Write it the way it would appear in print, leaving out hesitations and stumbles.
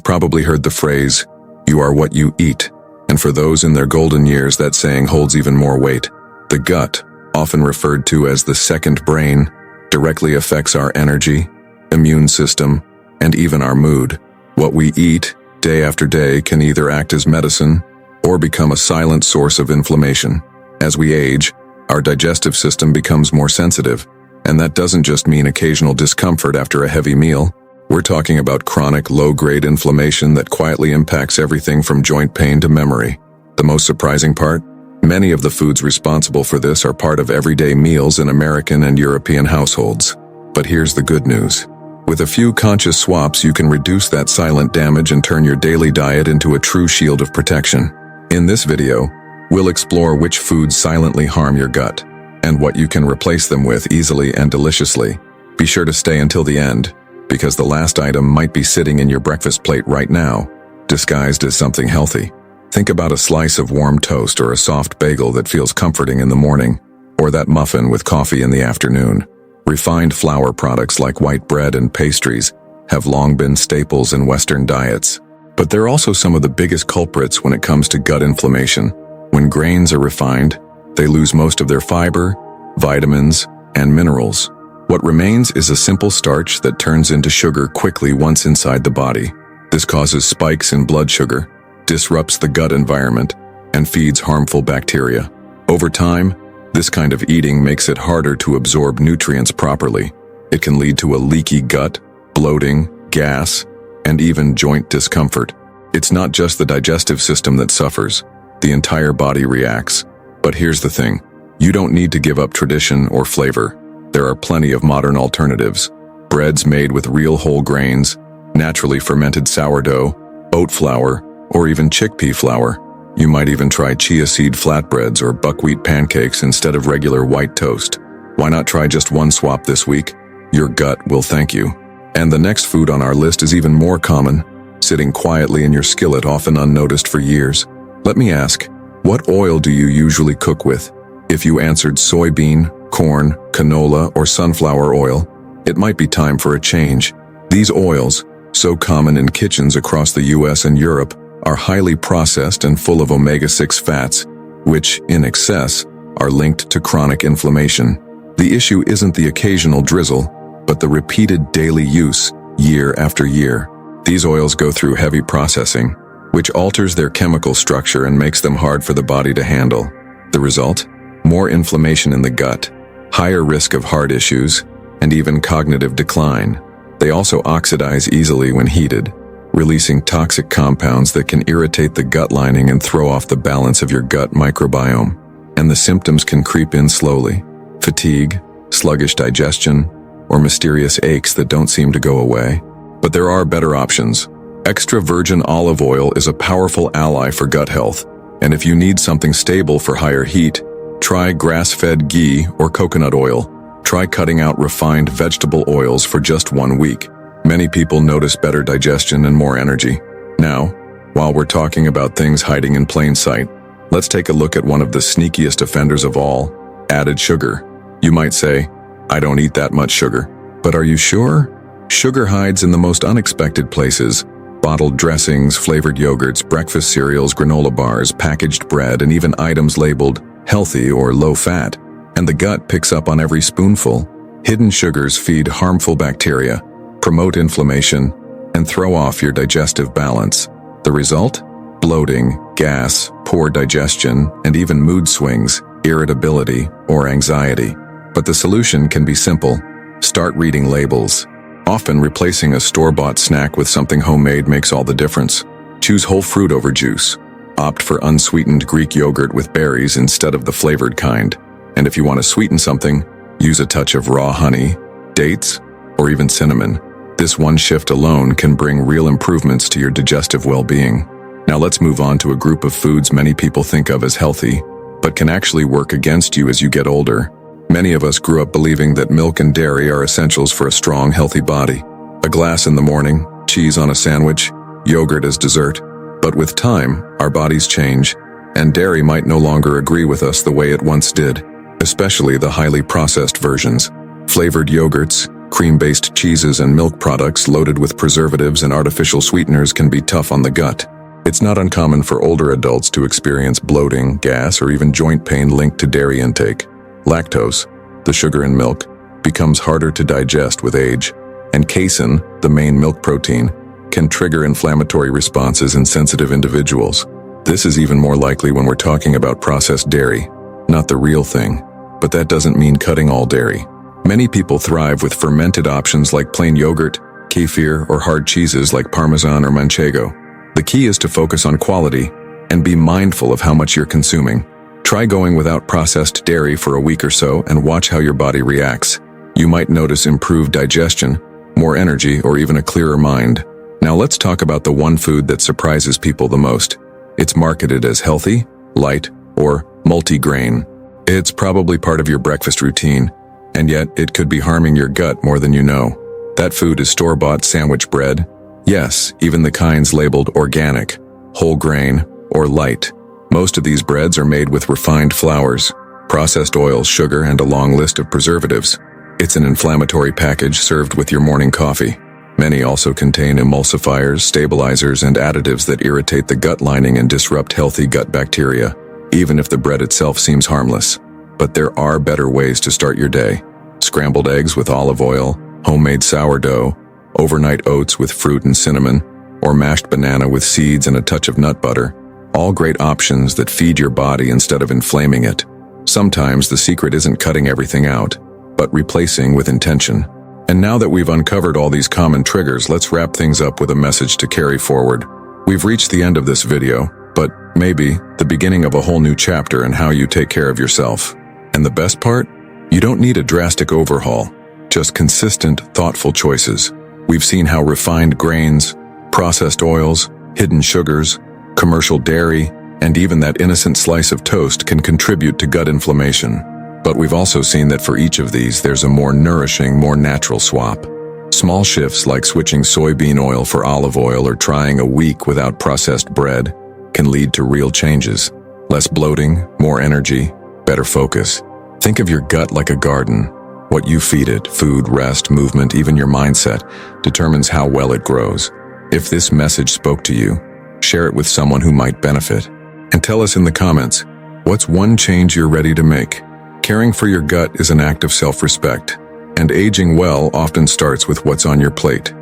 You've probably heard the phrase, "You are what you eat," and for those in their golden years, that saying holds even more weight. The gut, often referred to as the second brain, directly affects our energy, immune system, and even our mood. What we eat, day after day, can either act as medicine or become a silent source of inflammation. As we age, our digestive system becomes more sensitive, and that doesn't just mean occasional discomfort after a heavy meal. We're talking about chronic, low-grade inflammation that quietly impacts everything from joint pain to memory. The most surprising part? Many of the foods responsible for this are part of everyday meals in American and European households. But here's the good news. With a few conscious swaps, you can reduce that silent damage and turn your daily diet into a true shield of protection. In this video, we'll explore which foods silently harm your gut, and what you can replace them with easily and deliciously. Be sure to stay until the end, because the last item might be sitting in your breakfast plate right now, disguised as something healthy. Think about a slice of warm toast or a soft bagel that feels comforting in the morning, or that muffin with coffee in the afternoon. Refined flour products like white bread and pastries have long been staples in Western diets. But they're also some of the biggest culprits when it comes to gut inflammation. When grains are refined, they lose most of their fiber, vitamins, and minerals. What remains is a simple starch that turns into sugar quickly once inside the body. This causes spikes in blood sugar, disrupts the gut environment, and feeds harmful bacteria. Over time, this kind of eating makes it harder to absorb nutrients properly. It can lead to a leaky gut, bloating, gas, and even joint discomfort. It's not just the digestive system that suffers. The entire body reacts. But here's the thing. You don't need to give up tradition or flavor. There are plenty of modern alternatives. Breads made with real whole grains, naturally fermented sourdough, oat flour, or even chickpea flour. You might even try chia seed flatbreads or buckwheat pancakes instead of regular white toast. Why not try just one swap this week? Your gut will thank you. And the next food on our list is even more common, sitting quietly in your skillet, often unnoticed for years. Let me ask, what oil do you usually cook with? If you answered soybean, corn, canola, or sunflower oil, it might be time for a change. These oils, so common in kitchens across the US and Europe, are highly processed and full of omega-6 fats, which, in excess, are linked to chronic inflammation. The issue isn't the occasional drizzle, but the repeated daily use, year after year. These oils go through heavy processing, which alters their chemical structure and makes them hard for the body to handle. The result? More inflammation in the gut, higher risk of heart issues, and even cognitive decline. They also oxidize easily when heated, releasing toxic compounds that can irritate the gut lining and throw off the balance of your gut microbiome. And the symptoms can creep in slowly: fatigue, sluggish digestion, or mysterious aches that don't seem to go away. But there are better options. Extra virgin olive oil is a powerful ally for gut health, and if you need something stable for higher heat, try grass-fed ghee or coconut oil. Try cutting out refined vegetable oils for just 1 week. Many people notice better digestion and more energy. Now, while we're talking about things hiding in plain sight, let's take a look at one of the sneakiest offenders of all: added sugar. You might say, "I don't eat that much sugar." But are you sure? Sugar hides in the most unexpected places: bottled dressings, flavored yogurts, breakfast cereals, granola bars, packaged bread, and even items labeled healthy or low fat. And the gut picks up on every spoonful. Hidden sugars feed harmful bacteria, promote inflammation, and throw off your digestive balance. The result? Bloating, gas, poor digestion, and even mood swings, irritability, or anxiety. But the solution can be simple. Start reading labels. Often replacing a store-bought snack with something homemade makes all the difference. Choose whole fruit over juice. Opt for unsweetened Greek yogurt with berries instead of the flavored kind. And if you want to sweeten something, use a touch of raw honey, dates, or even cinnamon. This one shift alone can bring real improvements to your digestive well-being. Now let's move on to a group of foods many people think of as healthy, but can actually work against you as you get older. Many of us grew up believing that milk and dairy are essentials for a strong, healthy body. A glass in the morning, cheese on a sandwich, yogurt as dessert. But with time, our bodies change, and dairy might no longer agree with us the way it once did, especially the highly processed versions. Flavored yogurts, Cream-based cheeses and milk products loaded with preservatives and artificial sweeteners can be tough on the gut. It's not uncommon for older adults to experience bloating, gas, or even joint pain linked to dairy intake. Lactose, the sugar in milk, becomes harder to digest with age, and casein, the main milk protein, can trigger inflammatory responses in sensitive individuals. This is even more likely when we're talking about processed dairy, not the real thing. But that doesn't mean cutting all dairy. Many people thrive with fermented options like plain yogurt, kefir, or hard cheeses like Parmesan or Manchego. The key is to focus on quality and be mindful of how much you're consuming. Try going without processed dairy for a week or so and watch how your body reacts. You might notice improved digestion, more energy, or even a clearer mind. Now let's talk about the one food that surprises people the most. It's marketed as healthy, light, or multi-grain. It's probably part of your breakfast routine, and yet it could be harming your gut more than you know. That food is store-bought sandwich bread. Yes, even the kinds labeled organic, whole grain, or light. Most of these breads are made with refined flours, processed oils, sugar, and a long list of preservatives. It's an inflammatory package served with your morning coffee. Many also contain emulsifiers, stabilizers, and additives that irritate the gut lining and disrupt healthy gut bacteria, even if the bread itself seems harmless. But there are better ways to start your day. Scrambled eggs with olive oil, homemade sourdough, overnight oats with fruit and cinnamon, or mashed banana with seeds and a touch of nut butter. All great options that feed your body instead of inflaming it. Sometimes the secret isn't cutting everything out, but replacing with intention. And now that we've uncovered all these common triggers, let's wrap things up with a message to carry forward. We've reached the end of this video, but maybe the beginning of a whole new chapter in how you take care of yourself. And the best part? You don't need a drastic overhaul, just consistent, thoughtful choices. We've seen how refined grains, processed oils, hidden sugars, commercial dairy, and even that innocent slice of toast can contribute to gut inflammation. But we've also seen that for each of these, there's a more nourishing, more natural swap. Small shifts like switching soybean oil for olive oil or trying a week without processed bread can lead to real changes. Less bloating, more energy, better focus. Think of your gut like a garden. What you feed it, food, rest, movement, even your mindset, determines how well it grows. If this message spoke to you, share it with someone who might benefit. And tell us in the comments, what's one change you're ready to make? Caring for your gut is an act of self-respect, and aging well often starts with what's on your plate.